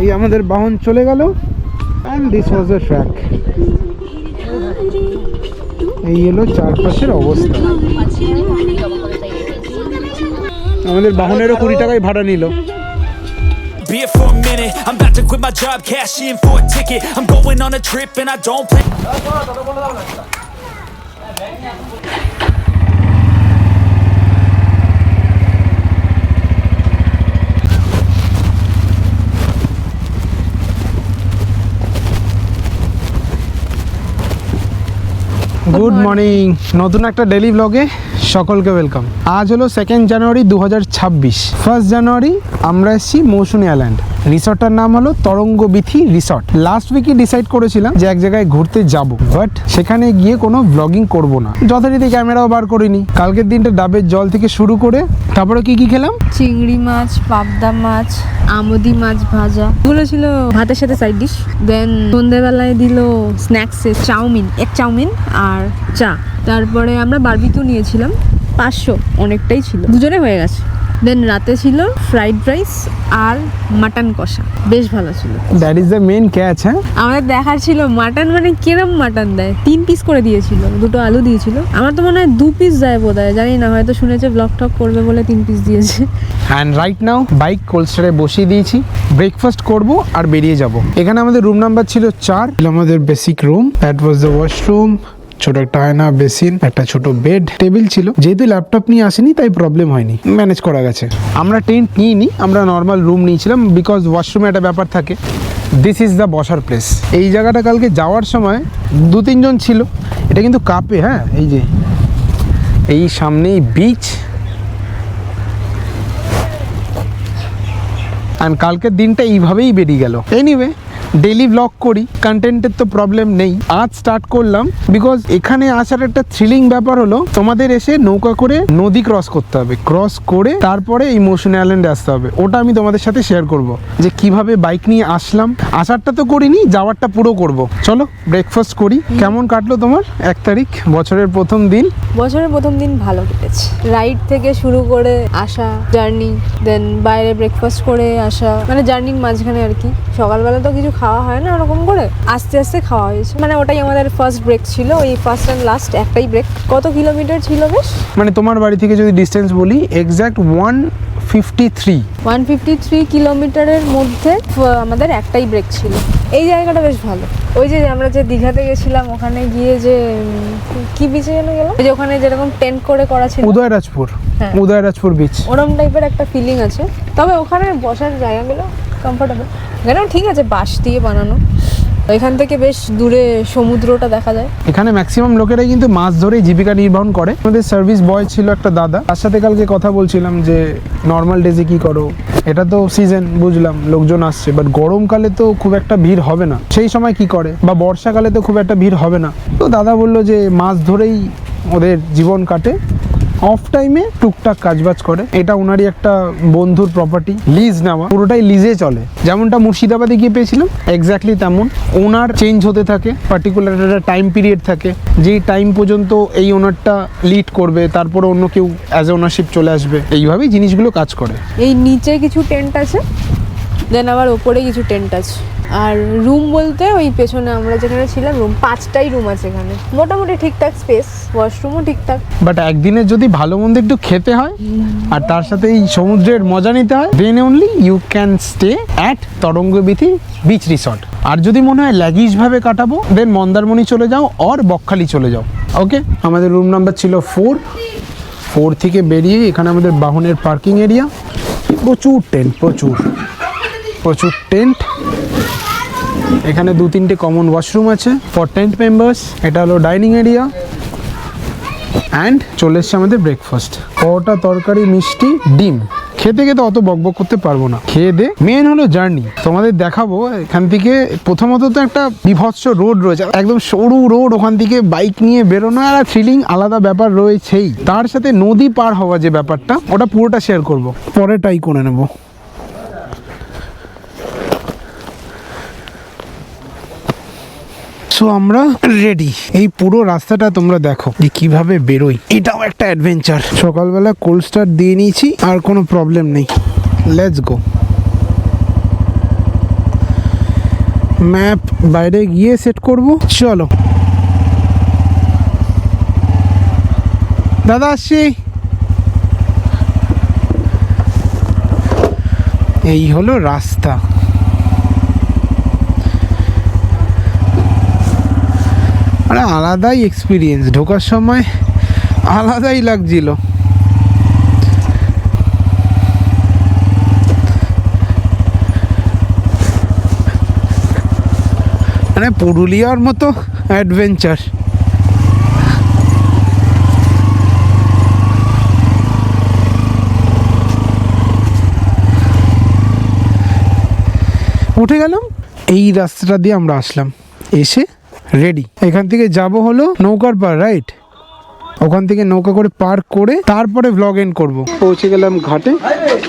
এই আমাদের বাহন চলে গেল and this was a track. এই হলো চারপাশের অবস্থা। আমাদের বাহনেরও 20 টাকায় ভাড়া নিল। Be it for a minute, I'm about to quit my job, cash in for a ticket. I'm going on a trip and I don't plan. Good morning, নতুন একটা ডেইলি ব্লগে সকলকে ওয়েলকাম। আজ হলো 2 জানুয়ারি 2026। 1 জানুয়ারি আমরা এসেছি মৌসুমী আইল্যান্ড। রিসর্টটার নাম হলো তরঙ্গবীথি রিসর্ট। লাস্ট উইকই ডিসাইড করেছিলাম যে এক জায়গায় ঘুরতে যাব, বাট সেখানে গিয়ে কোনো ব্লগিং করব না, যথারীতি ক্যামেরাও বার করিনি। কালকের দিনটা ডাবের জল থেকে শুরু করে তারপরে কি খেলাম, চিংড়ি মাছ, পাবদা মাছ, আমুদি মাছ ভাজা, এগুলো ছিল ভাতের সাথে সাইড ডিশ। দেন সন্ধ্যেবেলায় দিল স্ন্যাক্সে চাউমিন, এক চাউমিন আর চা। তারপরে আমরা বারবিকিউ নিয়েছিলাম 500, অনেকটাই ছিল, দুজনে হয়ে গেছে। দেন রাতে ছিল ফ্রাইড রাইস আর মাটন কষা, বেশ ভালো ছিল। That is the main catch. হ্যাঁ, আমাদের দেখার ছিল মাটন মানে কিরম মাটন দেয়। 3 পিস করে দিয়েছিল, 2টো আলু দিয়েছিল। আমার তো মনে হয় 2 পিস দেয় বোধহয়, জানি না, হয়তো শুনেছে ব্লগ টক করবে বলে 3 পিস দিয়েছে। অ্যান্ড রাইট নাও বাইক কোল্ডস্টারে বসিয়ে দিয়েছি, ব্রেকফাস্ট করব আর বেরিয়ে যাব। এখানে আমাদের রুম নাম্বার ছিল 4, আমাদের basic room. That was the washroom, ছোট একটা আয়না, বেসিন, একটা ছোট বেড, টেবিল ছিল। যেহেতু ল্যাপটপ নিয়ে আসেনি তাই প্রবলেম হয়নি, ম্যানেজ করা গেছে। আমরা টেন্ট নিইনি, আমরা নর্মাল রুম নিয়েছিলাম, বিকজ ওয়াশরুমে একটা ব্যাপার থাকে। দিস ইজ দ্য বসার প্লেস। এই জায়গাটা কালকে যাওয়ার সময় 2-3 জন ছিল। এটা কিন্তু কাপে, হ্যাঁ, এই যে এই সামনেই বিচ। অ্যান্ড কালকের দিনটা এইভাবেই বেরিয়ে গেল। এনিওয়ে, ডেইলি ব্লগ করি, কন্টেন্টের তো প্রবলেম নেই। আজ স্টার্ট করলাম বিকজ এখানে আসার একটা থ্রিলিং ব্যাপার হলো তোমাদের এসে নৌকা করে নদী ক্রস করতে হবে, ক্রস করে তারপরে এই মৌসুমী আইল্যান্ডে আসতে হবে। ওটা আমি তোমাদের সাথে শেয়ার করব যে কিভাবে বাইক নিয়ে আসলাম। আসারটা তো করিনি, যাওয়ারটা পুরো করব। চলো ব্রেকফাস্ট করি। কেমন কাটলো তোমার 1 তারিখ, বছরের প্রথম দিন? বছরের প্রথম দিন ভালো কেটেছে। রাইড থেকে শুরু করে আসা, জার্নি, দেন বাইরে ব্রেকফাস্ট করে আসা, মানে জার্নির মাঝখানে আর কি। সকালবেলা তো কিছু খাওয়া হয় না ওরকম করে, আস্তে আস্তে খাওয়া হয়েছে। মানে ওটাই আমাদের ফার্স্ট ব্রেক ছিল, ওই ফার্স্ট অ্যান্ড লাস্ট একটাই ব্রেক। কত কিলোমিটার ছিল বেশ? মানে তোমার বাড়ি থেকে যদি ডিস্টেন্স বলি, এক্স্যাক্ট 153 কিলোমিটারের মধ্যে আমাদের একটাই ব্রেক ছিল। এই জায়গাটা বেশ ভালো। ওই যে আমরা যে দীঘাতে গেছিলাম, ওখানে গিয়ে যে কি বিচে যেন গেলাম, যে ওখানে যেরকম টেন্ট করে করা ছিল, উদয়রাজপুর বিচ, ওরম টাইপের একটা ফিলিং আছে। তবে ওখানে বসার জায়গাগুলো কমফোর্টেবল। এখানেও ঠিক আছে, বাঁশ দিয়ে বানানো। এখান থেকে বেশ দূরে সমুদ্রটা দেখা যায়। এখানে ম্যাক্সিমাম লোকেরাই কিন্তু মাছ ধরেই জীবিকা নির্বাহ করে। আমাদের সার্ভিস বয় ছিল একটা দাদা, তার সাথে কালকে কথা বলছিলাম যে নর্মাল ডেজে কি করো। এটা তো সিজন, বুঝলাম লোকজন আসছে, বাট গরমকালে তো খুব একটা ভিড় হবে না। সেই সময় কি করে, বা বর্ষাকালে তো খুব একটা ভিড় হবে না। তো দাদা বললো যে মাছ ধরেই ওদের জীবন কাটে, অফ টাইমে টুকটাক কাজবাজ করে। এটা ওনারই একটা বন্ধুর প্রপার্টি, লিজ নেওয়া, পুরোটাই লিজে চলে। যেমনটা মুর্শিদাবাদে গিয়ে পেয়েছিলাম এক্স্যাক্টলি তেমন। ওনার চেঞ্জ হতে থাকে, পার্টিকুলার একটা টাইম পিরিয়ড থাকে, যেই টাইম পর্যন্ত এই ওনারটা লিড করবে, তারপরে অন্য কেউ অ্যাজ এ ওনারশিপ চলে আসবে। এইভাবেই জিনিসগুলো কাজ করে। এই নিচে কিছু টেন্ট আছে, দেন আবার ওপরে কিছু টেন্ট আছে। আর রুম বলতে ওই পেছনে আমরা যেখানে ছিলাম, রুম 5টাই রুম আছে এখানে, মোটামুটি ঠিকঠাক স্পেস, ওয়াশরুমও ঠিকঠাক। বাট একদিনে যদি ভালো মন্দ একটু খেতে হয় আর তার সাথে এই সমুদ্রের মজা নিতে হয়, then only you can stay at Tarangabithi beach resort. আর যদি মনে হয় ল্যাগিশ ভাবে কাটাবো, দেন মন্দারমণি চলে যাও অর বকখালি চলে যাও। ওকে, আমাদের রুম নাম্বার ছিল 4 থেকে বেরিয়ে এখানে আমাদের বাহনের পার্কিং এরিয়া। প্রচুর টেন্ট, প্রচুর টেন্ট। এখানে 2-3টে কমন ওয়াশরুম আছে ফর টেন্ট মেম্বার্স। এটা হলো ডাইনিং এরিয়া। অ্যান্ড চলে এসছে আমাদের ব্রেকফাস্ট, পরোটা, তরকারি, মিষ্টি, ডিম। খেতে খেতে অত বকবক করতে পারবো না, খেয়ে দে। মেন হলো জার্নি, তোমাদের দেখাবো। এখান থেকে প্রথমত তো একটা বিভৎস রোড রয়েছে, একদম সরু রোড, ওখান থেকে বাইক নিয়ে বেরোনো আর থ্রিলিং আলাদা ব্যাপার রয়েছেই। তার সাথে নদী পার হওয়া যে ব্যাপারটা, ওটা পুরোটা শেয়ার করবো, পরেটাই করে নেবো। সো আমরা রেডি। এই পুরো রাস্তাটা তোমরা দেখো যে কিভাবে বেরোই, এটাও একটা অ্যাডভেঞ্চার। সকালবেলা কোল্ড স্টার্ট দিয়ে নিয়েছি, আর কোনো প্রবলেম নেই। Let's go. ম্যাপ বাইরে গিয়ে সেট করব। চলো দাদা আসছি। এই হলো রাস্তা। মানে আলাদাই এক্সপিরিয়েন্স, ঢোকার সময় আলাদাই লাগছিল। মানে পুরুলিয়ার মতো অ্যাডভেঞ্চার। উঠে গেলাম, এই রাস্তাটা দিয়ে আমরা আসলাম, এসে রেডি। এখান থেকে যাব হলো নৌকার পার, রাইট? ওখান থেকে নৌকা করে পার্ক করে তারপরে ভ্লগ এন্ড করব। পৌঁছে গেলাম ঘাটে।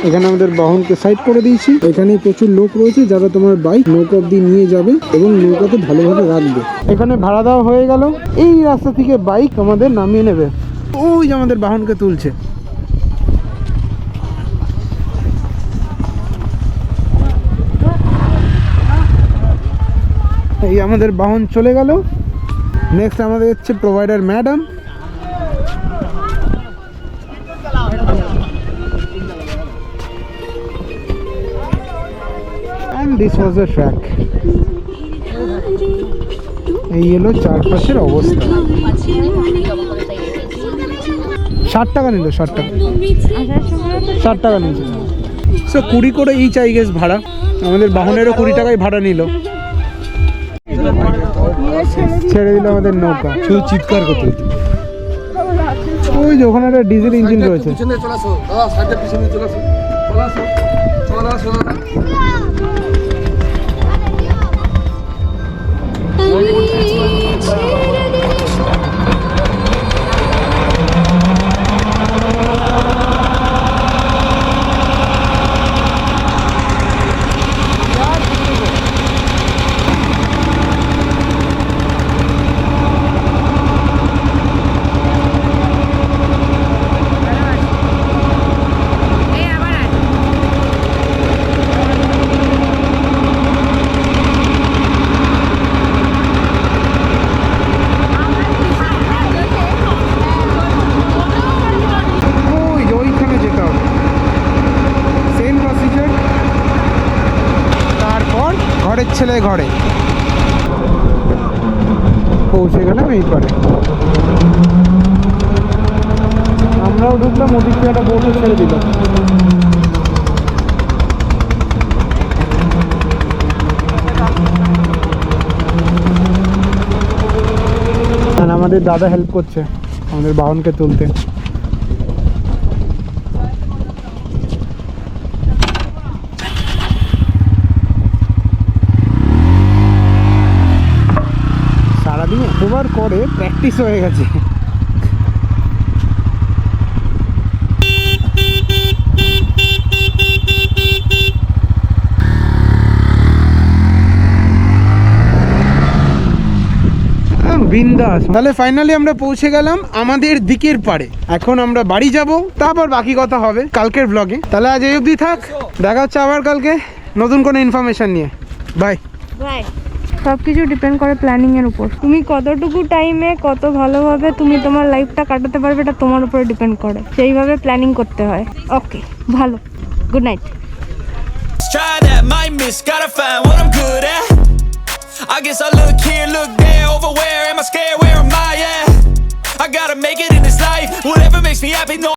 এখানে আমাদের বাহনকে সাইড করে দিয়েছি। এখানে প্রচুর লোক রয়েছে যারা তোমার বাইক নৌকা অব্দি নিয়ে যাবে এবং নৌকাতে ভালোভাবে রাখবে। এখানে ভাড়া দেওয়া হয়ে গেল। এই রাস্তা থেকে বাইক আমাদের নামিয়ে নেবে। ওই যে আমাদের বাহনকে তুলছে। এই আমাদের বাহন চলে গেল। নেক্সট আমাদের হচ্ছে provider madam. And this was the track. এই হলো চারপাশের অবস্থা। 60 টাকা নিল, 60 টাকা, 60 টাকা নিয়েছে। সো 20 করে ইচ আই গেস ভাড়া। আমাদের বাহনেরও 20 টাকাই ভাড়া নিল। ছেড়ে দিল আমাদের নৌকা। শুধু চিৎকার করতে হতো। ওই যে ওখানে একটা ডিজেল ইঞ্জিন রয়েছে। ঘরের ছেলে ঘরে। পৌঁছে গেলাম এই পারে। আমরাও ঢুকলাম, ওদিক থেকে একটা বোটও ছেড়ে দিল। আমাদের দাদা হেল্প করছে আমাদের বাহনকে তুলতে। সারাদিন এতবার করে প্র্যাকটিস হয়ে গেছে। বিন্দাস। তাহলে ফাইনালি আমরা পৌঁছে গেলাম আমাদের দিকের পারে। এখন আমরা বাড়ি যাব, তারপর বাকি কথা হবে কালকের ব্লগে। তাহলে আজ এই অবধি থাক, দেখা হচ্ছে আবার কালকে নতুন কোনো ইনফরমেশন নিয়ে। Bye bye. সব কিছু ডিপেন্ড করে প্ল্যানিংয়ের উপর। তুমি কতটুকু টাইমে কত ভালোভাবে তুমি তোমার লাইফটা কাটাতে পারবে এটা তোমার উপরে ডিপেন্ড করে। সেইভাবে প্ল্যানিং করতে হয়। ওকে, ভালো, good night. Try that, might miss, gotta find what I'm good at. I guess I look here, look there, over where am I scared, where am I at? I gotta make it in this life, whatever makes me happy, no